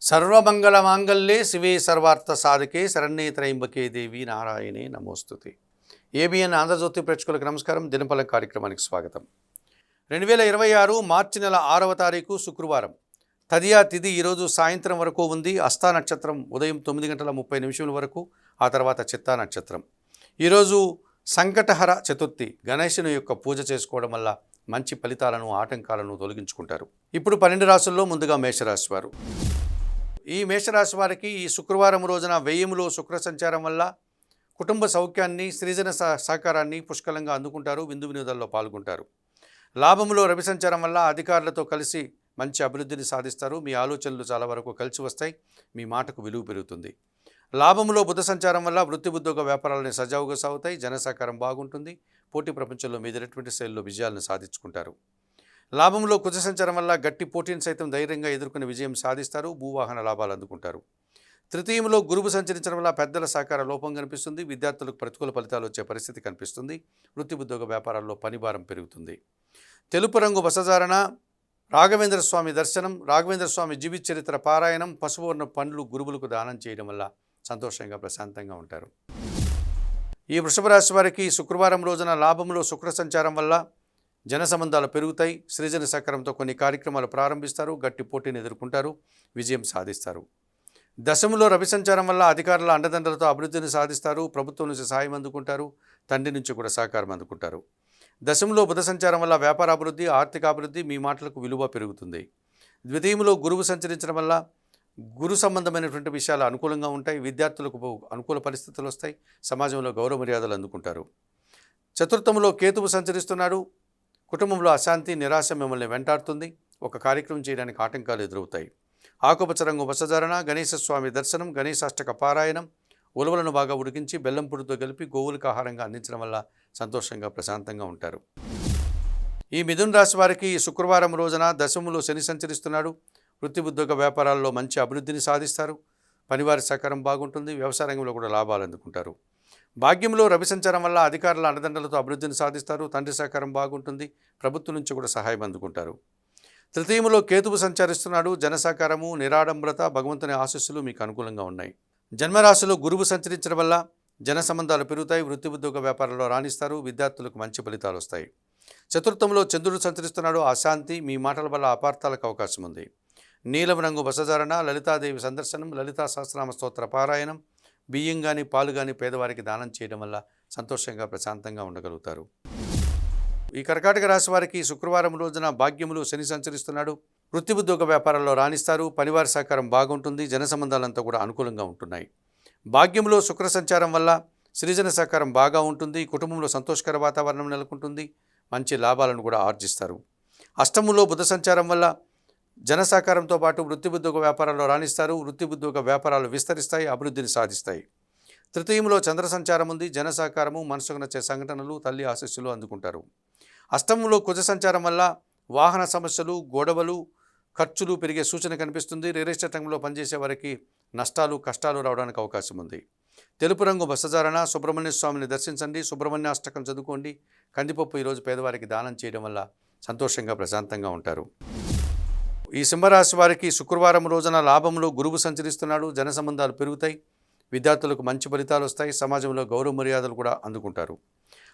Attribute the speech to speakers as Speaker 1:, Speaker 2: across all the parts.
Speaker 1: సర్వమంగళమాంగళ్యే శివే సర్వార్థ సాధకే శరణ్యే త్రయంబకే దేవి నారాయణే నమోస్తుతే. ఏబిఎన్ ఆంధ్రజ్యోతి ప్రేక్షకులకు నమస్కారం. దినఫలం కార్యక్రమానికి స్వాగతం. 2026 మార్చి నెల 6వ తారీఖు శుక్రవారం. తదియా తిథి ఈరోజు సాయంత్రం వరకు ఉంది. హస్తా నక్షత్రం ఉదయం 9:30 వరకు, ఆ తర్వాత చిత్తా నక్షత్రం. ఈరోజు సంకటహర చతుర్థి. గణేశుని యొక్క పూజ చేసుకోవడం వల్ల మంచి ఫలితాలను, ఆటంకాలను తొలగించుకుంటారు. ఇప్పుడు 12 రాశుల్లో ముందుగా మేషరాశి వారు. ఈ మేషరాశి వారికి ఈ శుక్రవారం రోజున వ్యయములో శుక్ర సంచారం వల్ల కుటుంబ సౌఖ్యాన్ని, సృజన సహకారాన్ని పుష్కలంగా అందుకుంటారు. విందు వినోదాల్లో పాల్గొంటారు. లాభంలో రవి సంచారం వల్ల అధికారులతో కలిసి మంచి అభివృద్ధిని సాధిస్తారు. మీ ఆలోచనలు చాలా వరకు కలిసి వస్తాయి. మీ మాటకు విలువ పెరుగుతుంది. లాభంలో బుధ సంచారం వల్ల వృత్తి ఉద్యోగ వ్యాపారాలని సజావుగా సాగుతాయి. జన సహకారం బాగుంటుంది. పోటీ ప్రపంచంలో మీదైనటువంటి శైలిలో విజయాలను సాధించుకుంటారు. లాభంలో కుజ సంచారం వల్ల గట్టి పోటీని సైతం ధైర్యంగా ఎదుర్కొనే విజయం సాధిస్తారు. భూవాహన లాభాలు అందుకుంటారు. తృతీయంలో గురువు సంచరించడం వల్ల పెద్దల సహకార లోపం కనిపిస్తుంది. విద్యార్థులకు ప్రతికూల ఫలితాలు వచ్చే పరిస్థితి కనిపిస్తుంది. వృత్తి ఉద్యోగ వ్యాపారాల్లో పనిభారం పెరుగుతుంది. తెలుపు రంగు వసధారణ, రాఘవేంద్ర స్వామి దర్శనం, రాఘవేంద్ర స్వామి జీవిత చరిత్ర పారాయణం, పసుపువర్ణ పండ్లు గురువులకు దానం చేయడం వల్ల సంతోషంగా, ప్రశాంతంగా ఉంటారు. ఈ వృషభ రాశి వారికి శుక్రవారం రోజున లాభంలో శుక్ర సంచారం వల్ల జన సంబంధాలు పెరుగుతాయి. సృజన సహకారంతో కొన్ని కార్యక్రమాలు ప్రారంభిస్తారు. గట్టి పోటీని ఎదుర్కొంటారు. విజయం సాధిస్తారు. దశములో రవి సంచారం వల్ల అధికారుల అండదండలతో అభివృద్ధిని సాధిస్తారు. ప్రభుత్వం నుంచి సహాయం అందుకుంటారు. తండ్రి నుంచి కూడా సహకారం అందుకుంటారు. దశములో బుధ సంచారం వల్ల వ్యాపార అభివృద్ధి, ఆర్థిక అభివృద్ధి, మీ మాటలకు విలువ పెరుగుతుంది. ద్వితీయంలో గురువు సంచరించడం వల్ల గురు సంబంధమైనటువంటి విషయాలు అనుకూలంగా ఉంటాయి. విద్యార్థులకు అనుకూల పరిస్థితులు వస్తాయి. సమాజంలో గౌరవ మర్యాదలు అందుకుంటారు. చతుర్థంలో కేతువు సంచరిస్తున్నాడు. కుటుంబంలో అశాంతి, నిరాశ మిమ్మల్ని వెంటాడుతుంది. ఒక కార్యక్రమం చేయడానికి ఆటంకాలు ఎదురవుతాయి. ఆకుపచ్చ రంగు వసధారణ, గణేశ స్వామి దర్శనం, గణేశాష్టక పారాయణం, ఉలవలను బాగా ఉడికించి బెల్లం పొడితో కలిపి గోవులకు ఆహారంగా అందించడం వల్ల సంతోషంగా, ప్రశాంతంగా ఉంటారు. ఈ మిథున రాశి వారికి శుక్రవారం రోజున దశములో శని సంచరిస్తున్నాడు. వృత్తి ఉద్యోగ వ్యాపారాల్లో మంచి అభివృద్ధిని సాధిస్తారు. పనివారి సహకారం బాగుంటుంది. వ్యవసాయ రంగంలో కూడా లాభాలు అందుకుంటారు. భాగ్యంలో రవి సంచారం వల్ల అధికారుల అండదండలతో అభివృద్ధిని సాధిస్తారు. తండ్రి సహకారం బాగుంటుంది. ప్రభుత్వం నుంచి కూడా సహాయం అందుకుంటారు. తృతీయంలో కేతువు సంచరిస్తున్నాడు. జన సహకారము, నిరాడంబరత, భగవంతుని ఆశీస్సులు మీకు అనుకూలంగా ఉన్నాయి. జన్మరాశిలో గురువు సంచరించడం వల్ల జన సంబంధాలు పెరుగుతాయి. వృత్తి ఉద్యోగ వ్యాపారంలో రాణిస్తారు. విద్యార్థులకు మంచి ఫలితాలు వస్తాయి. చతుర్థంలో చంద్రుడు సంచరిస్తున్నాడు. అశాంతి, మీ మాటల వల్ల అపార్థాలకు అవకాశం ఉంది. నీలం రంగు వసధారణ, లలితాదేవి సందర్శనం, లలితా సహస్రనామ స్తోత్ర పారాయణం, బియ్యం కానీ పాలు కానీ పేదవారికి దానం చేయడం వల్ల సంతోషంగా, ప్రశాంతంగా ఉండగలుగుతారు. ఈ కర్కాటక రాశి వారికి శుక్రవారం రోజున భాగ్యములు శని సంచరిస్తున్నాడు. వృత్తి ఉద్యోగ వ్యాపారాల్లో రాణిస్తారు. పనివారి సహకారం బాగుంటుంది. జన సంబంధాలంతా కూడా అనుకూలంగా ఉంటున్నాయి. భాగ్యంలో శుక్ర సంచారం వల్ల సృజన సహకారం బాగా ఉంటుంది. కుటుంబంలో సంతోషకర వాతావరణం నెలకొంటుంది. మంచి లాభాలను కూడా ఆర్జిస్తారు. అష్టములో బుధ సంచారం వల్ల జన సహకారంతో పాటు వృత్తి ఉద్యోగ వ్యాపారాల్లో రాణిస్తారు. వృత్తి ఉద్యోగ వ్యాపారాలు విస్తరిస్తాయి. అభివృద్ధిని సాధిస్తాయి. తృతీయంలో చంద్ర సంచారం ఉంది. జన సహకారము, మనసుకు నచ్చే సంఘటనలు, తల్లి ఆశీస్సులు అందుకుంటారు. అష్టమంలో కుజ సంచారం వల్ల వాహన సమస్యలు, గొడవలు, ఖర్చులు పెరిగే సూచన కనిపిస్తుంది. రియల్ ఎస్టేట్ రంగంలో పనిచేసే వారికి నష్టాలు, కష్టాలు రావడానికి అవకాశం ఉంది. తెలుపు రంగు వస్త్రధారణ, సుబ్రహ్మణ్య స్వామిని దర్శించండి. సుబ్రహ్మణ్య అష్టకం చదువుకోండి. కందిపప్పు ఈరోజు పేదవారికి దానం చేయడం వల్ల సంతోషంగా, ప్రశాంతంగా ఉంటారు. ఈ సింహరాశి వారికి శుక్రవారం రోజున లాభంలో గురువు సంచరిస్తున్నాడు. జన సంబంధాలు పెరుగుతాయి. విద్యార్థులకు మంచి ఫలితాలు వస్తాయి. సమాజంలో గౌరవ మర్యాదలు కూడా అందుకుంటారు.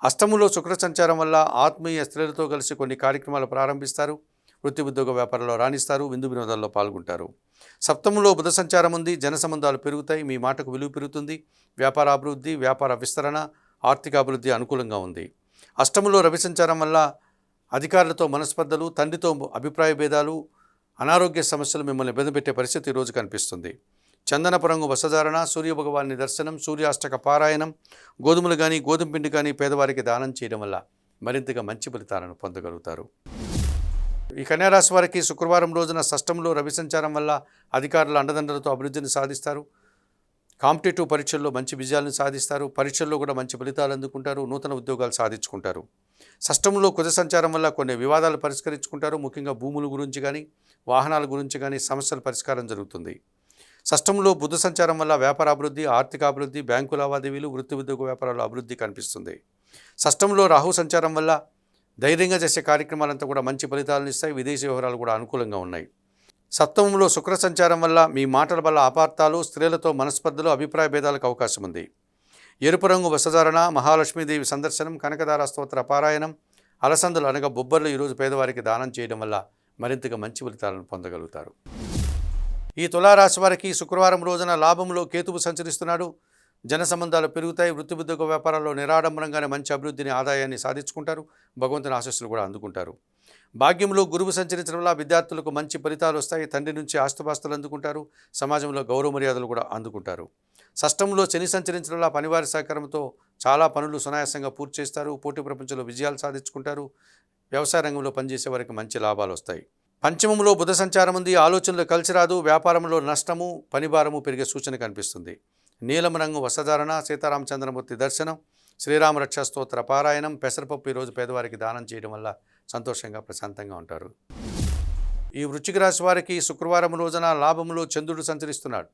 Speaker 1: అష్టములో శుక్ర సంచారం వల్ల ఆత్మీయ స్త్రీలతో కలిసి కొన్ని కార్యక్రమాలు ప్రారంభిస్తారు. వృత్తి ఉద్యోగ వ్యాపారంలో రాణిస్తారు. విందు వినోదాల్లో పాల్గొంటారు. సప్తములో బుధ సంచారం ఉంది. జన సంబంధాలు పెరుగుతాయి. మీ మాటకు విలువ పెరుగుతుంది. వ్యాపార అభివృద్ధి, వ్యాపార విస్తరణ, ఆర్థిక అభివృద్ధి అనుకూలంగా ఉంది. అష్టములో రవి సంచారం వల్ల అధికారులతో మనస్పర్ధలు, తండ్రితో అభిప్రాయ భేదాలు, అనారోగ్య సమస్యలు మిమ్మల్ని ఇబ్బంది పెట్టే పరిస్థితి ఈరోజు కనిపిస్తుంది. చందనపు రంగు వస్త్రధారణ, సూర్యభగవాన్ని దర్శనం, సూర్యాష్టక పారాయణం, గోధుమలు కానీ గోధుమ పిండి కానీ పేదవారికి దానం చేయడం వల్ల మరింతగా మంచి ఫలితాలను పొందగలుగుతారు. ఈ కన్యారాశి వారికి శుక్రవారం రోజున షష్టంలో రవి సంచారం వల్ల అధికారుల అండదండలతో అభివృద్ధిని సాధిస్తారు. కాంపిటేటివ్ పరీక్షల్లో మంచి విజయాలను సాధిస్తారు. పరీక్షల్లో కూడా మంచి ఫలితాలు అందుకుంటారు. నూతన ఉద్యోగాలు సాధించుకుంటారు. షష్టంలో కుజ సంచారం వల్ల కొన్ని వివాదాలు పరిష్కరించుకుంటారు. ముఖ్యంగా భూముల గురించి కానీ, వాహనాల గురించి కానీ సమస్యల పరిష్కారం జరుగుతుంది. షష్టంలో బుధ సంచారం వల్ల వ్యాపార అభివృద్ధి, ఆర్థిక అభివృద్ధి, బ్యాంకు లావాదేవీలు, వృత్తి ఉద్యోగ వ్యాపారాల అభివృద్ధి కనిపిస్తుంది. షష్టంలో రాహు సంచారం వల్ల ధైర్యంగా చేసే కార్యక్రమాలంతా కూడా మంచి ఫలితాలను ఇస్తాయి. విదేశీ వ్యవహారాలు కూడా అనుకూలంగా ఉన్నాయి. సప్తమంలో శుక్ర సంచారం వల్ల మీ మాటల వల్ల అపార్థాలు, స్త్రీలతో మనస్పర్ధలు, అభిప్రాయ భేదాలకు అవకాశం ఉంది. ఎరుపు రంగు వస్త్రధారణ, మహాలక్ష్మీదేవి సందర్శనం, కనకదార స్తోత్ర పారాయణం, అలసందులు అనగా బొబ్బర్లు ఈరోజు పేదవారికి దానం చేయడం వల్ల మరింతగా మంచి ఫలితాలను పొందగలుగుతారు. ఈ తులారాశి వారికి శుక్రవారం రోజున లాభంలో కేతువు సంచరిస్తున్నాడు. జన సంబంధాలు పెరుగుతాయి. వృత్తి ఉద్యోగ వ్యాపారాల్లో నిరాడంబరంగానే మంచి అభివృద్ధిని, ఆదాయాన్ని సాధించుకుంటారు. భగవంతుని ఆశీస్సులు కూడా అందుకుంటారు. భాగ్యంలో గురువు సంచరించడం వల్ల విద్యార్థులకు మంచి ఫలితాలు వస్తాయి. తండ్రి నుంచి ఆస్తుపాస్తులు అందుకుంటారు. సమాజంలో గౌరవ మర్యాదలు కూడా అందుకుంటారు. షష్టంలో శని సంచరించడం వల్ల పనివారి సహకారంతో చాలా పనులు సునాయాసంగా పూర్తి చేస్తారు. పోటీ ప్రపంచంలో విజయాలు సాధించుకుంటారు. వ్యవసాయ రంగంలో పనిచేసే వారికి మంచి లాభాలు వస్తాయి. పంచమంలో బుధ సంచారం ఉంది. ఆలోచనలు కలిసి రాదు. వ్యాపారంలో నష్టము, పనిభారము పెరిగే సూచన కనిపిస్తుంది. నీలం రంగు వస్త్రధారణ, సీతారామచంద్రమూర్తి దర్శనం, శ్రీరామ రక్షా స్తోత్ర పారాయణం, పెసరపప్పు ఈరోజు పేదవారికి దానం చేయడం వల్ల సంతోషంగా ప్రశాంతంగా ఉంటారు. ఈ వృశ్చిక రాశి వారికి శుక్రవారం రోజున లాభంలో చంద్రుడు సంచరిస్తున్నాడు.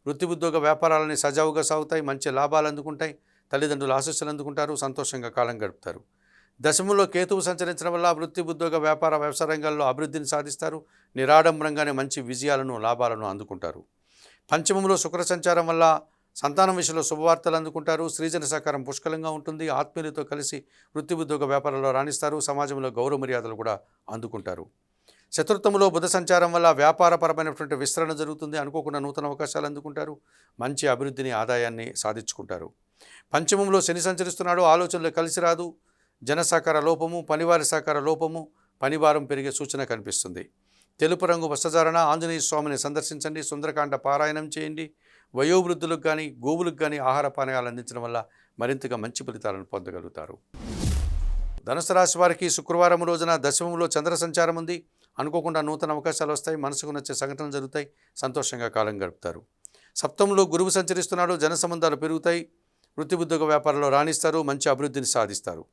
Speaker 1: వృత్తి ఉద్యోగ వ్యాపారాలని సజావుగా సాగుతాయి. మంచి లాభాలు అందుకుంటాయి. తల్లిదండ్రుల ఆశీస్సులు అందుకుంటారు. సంతోషంగా కాలం గడుపుతారు. దశమంలో కేతువు సంచరించడం వల్ల వృత్తి ఉద్యోగ వ్యాపార వ్యవసాయ రంగాల్లో అభివృద్ధిని సాధిస్తారు. నిరాడంబరంగానే మంచి విజయాలను, లాభాలను అందుకుంటారు. పంచమంలో శుక్ర సంచారం వల్ల సంతానం విషయంలో శుభవార్తలు అందుకుంటారు. స్త్రీజన సహకారం పుష్కలంగా ఉంటుంది. ఆత్మీయులతో కలిసి వృత్తి ఉద్యోగ వ్యాపారంలో రాణిస్తారు. సమాజంలో గౌరవ మర్యాదలు కూడా అందుకుంటారు. చతుర్థంలో బుధ సంచారం వల్ల వ్యాపారపరమైనటువంటి విస్తరణ జరుగుతుంది. అనుకోకుండా నూతన అవకాశాలు అందుకుంటారు. మంచి అభివృద్ధిని, ఆదాయాన్ని సాధించుకుంటారు. పంచమంలో శని సంచరిస్తున్నాడు. ఆలోచనలు కలిసి రాదు. జన సహకార లోపము, పనివారి సహకార లోపము, పనిభారం పెరిగే సూచన కనిపిస్తుంది. తెలుపు రంగు వస్త్రధారణ, ఆంజనేయ స్వామిని సందర్శించండి. సుందరకాండ పారాయణం చేయండి. వయోవృద్ధులకు కానీ, గోవులకు కానీ ఆహార పానీయాలు అందించడం వల్ల మరింతగా మంచి ఫలితాలను పొందగలుగుతారు. ధనుసు రాశి వారికి శుక్రవారం రోజున దశమంలో చంద్ర సంచారం ఉంది. అనుకోకుండా నూతన అవకాశాలు వస్తాయి. మనసుకు నచ్చే సంఘటనలు జరుగుతాయి. సంతోషంగా కాలం గడుపుతారు. సప్తమంలో గురువు సంచరిస్తున్నాడు. జన సంబంధాలు పెరుగుతాయి. వృత్తి ఉద్యోగ వ్యాపారంలో రాణిస్తారు. మంచి అభివృద్ధిని సాధిస్తారు.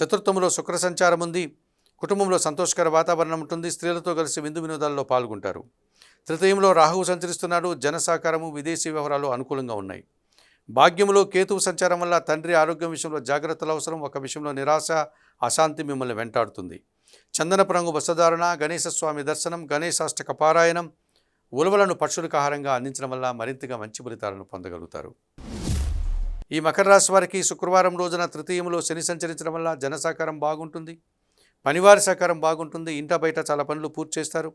Speaker 1: చతుర్థంలో శుక్ర సంచారం ఉంది. కుటుంబంలో సంతోషకర వాతావరణం ఉంటుంది. స్త్రీలతో కలిసి విందు వినోదాల్లో పాల్గొంటారు. తృతీయంలో రాహువు సంచరిస్తున్నాడు. జన సహకారము, విదేశీ వ్యవహారాలు అనుకూలంగా ఉన్నాయి. భాగ్యంలో కేతువు సంచారం వల్ల తండ్రి ఆరోగ్యం విషయంలో జాగ్రత్తలు అవసరం. ఒక విషయంలో నిరాశ, అశాంతి మిమ్మల్ని వెంటాడుతుంది. చందనపు రంగు వస్త్రధారణ, గణేశ స్వామి దర్శనం, గణేశాష్టక పారాయణం, ఉలవలను పక్షులకు ఆహారంగా అందించడం వల్ల మరింతగా మంచి ఫలితాలను పొందగలుగుతారు. ఈ మకర రాశి వారికి శుక్రవారం రోజున తృతీయంలో శని సంచరించడం వల్ల జన సహకారం బాగుంటుంది. పనివారి సహకారం బాగుంటుంది. ఇంట బయట చాలా పనులు పూర్తి చేస్తారు.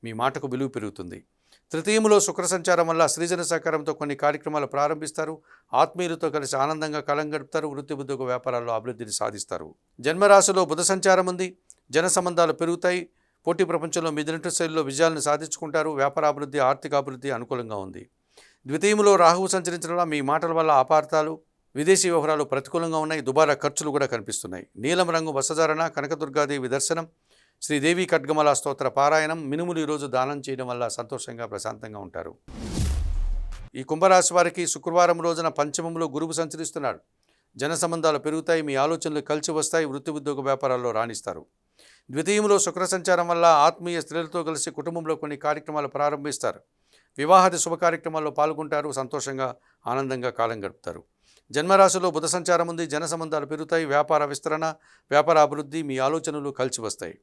Speaker 1: మీ మాటకు విలువ పెరుగుతుంది. తృతీయంలో శుక్ర సంచారం వల్ల స్త్రీజన సహకారంతో కొన్ని కార్యక్రమాలు ప్రారంభిస్తారు. ఆత్మీయులతో కలిసి ఆనందంగా కాలం గడుపుతారు. వృత్తి ఉద్యోగ వ్యాపారాల్లో అభివృద్ధిని సాధిస్తారు. జన్మరాశిలో బుధ సంచారం ఉంది. జన సంబంధాలు పెరుగుతాయి. పోటీ ప్రపంచంలో మిదినట్టు శైలిలో విజయాలను సాధించుకుంటారు. వ్యాపార అభివృద్ధి, ఆర్థిక అభివృద్ధి అనుకూలంగా ఉంది. ద్వితీయంలో రాహువు సంచరించడం వల్ల మీ మాటల వల్ల అపార్థాలు, విదేశీ వ్యవహారాలు ప్రతికూలంగా ఉన్నాయి. దుబారా ఖర్చులు కూడా కనిపిస్తున్నాయి. నీలం రంగు వస్త్రధారణ, కనకదుర్గాదేవి దర్శనం, శ్రీదేవి ఖడ్గమల స్తోత్ర పారాయణం, మినుములు ఈరోజు దానం చేయడం వల్ల సంతోషంగా ప్రశాంతంగా ఉంటారు. ఈ కుంభరాశి వారికి శుక్రవారం రోజున పంచమంలో గురువు సంచరిస్తున్నాడు. జన సంబంధాలు పెరుగుతాయి. మీ ఆలోచనలు కలిసి వస్తాయి. వృత్తి ఉద్యోగ వ్యాపారాల్లో రాణిస్తారు. ద్వితీయంలో శుక్ర సంచారం వల్ల ఆత్మీయ స్త్రీలతో కలిసి కుటుంబంలో కొన్ని కార్యక్రమాలు ప్రారంభిస్తారు. వివాహాది శుభ కార్యక్రమాల్లో పాల్గొంటారు. సంతోషంగా, ఆనందంగా కాలం గడుపుతారు. జన్మరాశిలో బుధ సంచారం ఉంది. జన సంబంధాలు పెరుగుతాయి. వ్యాపార విస్తరణ, వ్యాపార అభివృద్ధి, మీ ఆలోచనలు కలిసి వస్తాయి.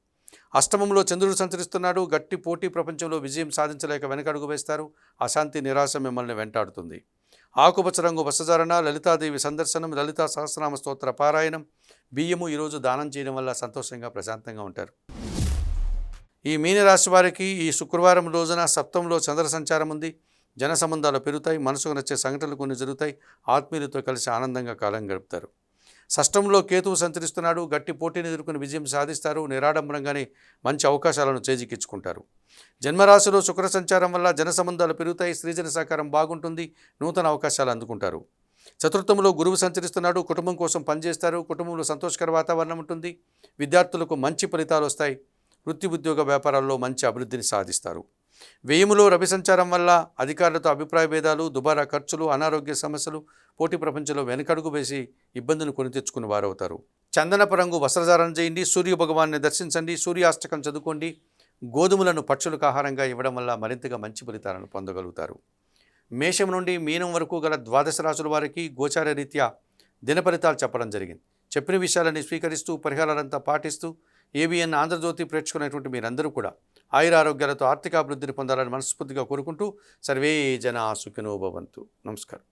Speaker 1: అష్టమంలో చంద్రుడు సంచరిస్తున్నాడు. గట్టి పోటీ ప్రపంచంలో విజయం సాధించలేక వెనకడుగు వేస్తారు. అశాంతి, నిరాశ మిమ్మల్ని వెంటాడుతుంది. ఆకుపచ్చ రంగు వస్త్రధారణ, లలితాదేవి సందర్శనం, లలితా సహస్రనామ స్తోత్ర పారాయణం, బియ్యము ఈరోజు దానం చేయడం వల్ల సంతోషంగా ప్రశాంతంగా ఉంటారు. ఈ మీనరాశి వారికి ఈ శుక్రవారం రోజున సప్తంలో చంద్ర సంచారం ఉంది. జన సంబంధాలు పెరుగుతాయి. మనసుకు నచ్చే సంఘటనలు కొన్ని జరుగుతాయి. ఆత్మీయులతో కలిసి ఆనందంగా కాలం గడుపుతారు. షష్టంలో కేతువు సంచరిస్తున్నాడు. గట్టి పోటీని ఎదుర్కొని విజయం సాధిస్తారు. నిరాడంబరంగానే మంచి అవకాశాలను చేజిక్కించుకుంటారు. జన్మరాశిలో శుక్ర సంచారం వల్ల జన సంబంధాలు పెరుగుతాయి. స్త్రీజన సహకారం బాగుంటుంది. నూతన అవకాశాలు అందుకుంటారు. చతుర్థంలో గురువు సంచరిస్తున్నాడు. కుటుంబం కోసం పనిచేస్తారు. కుటుంబంలో సంతోషకర వాతావరణం ఉంటుంది. విద్యార్థులకు మంచి ఫలితాలు వస్తాయి. వృత్తి ఉద్యోగ వ్యాపారాల్లో మంచి అభివృద్ధిని సాధిస్తారు. వ్యయములో రవి సంచారం వల్ల అధికారులతో అభిప్రాయ భేదాలు, దుబారా ఖర్చులు, అనారోగ్య సమస్యలు, పోటీ ప్రపంచంలో వెనకడుగు వేసి ఇబ్బందులు కొని తెచ్చుకుని వారవుతారు. చందనపు రంగు వస్త్రధారణ చేయండి. సూర్య భగవాన్ని దర్శించండి. సూర్యాష్టకం చదువుకోండి. గోధుమలను పక్షులకు ఆహారంగా ఇవ్వడం వల్ల మరింతగా మంచి ఫలితాలను పొందగలుగుతారు. మేషం నుండి మీనం వరకు గల ద్వాదశ రాశుల వారికి గోచార రీత్యా దిన ఫలితాలు చెప్పడం జరిగింది. చెప్పిన విషయాలని స్వీకరిస్తూ పరిహారాలంతా పాటిస్తూ ఏబిఎన్ ఆంధ్రజ్యోతి ప్రేక్షకున్నటువంటి మీరందరూ కూడా ఆయురారోగ్యాలతో ఆర్థికాభివృద్ధిని పొందాలని మనస్ఫూర్తిగా కోరుకుంటూ సర్వే జనా సుఖినో భవంతు. నమస్కారం.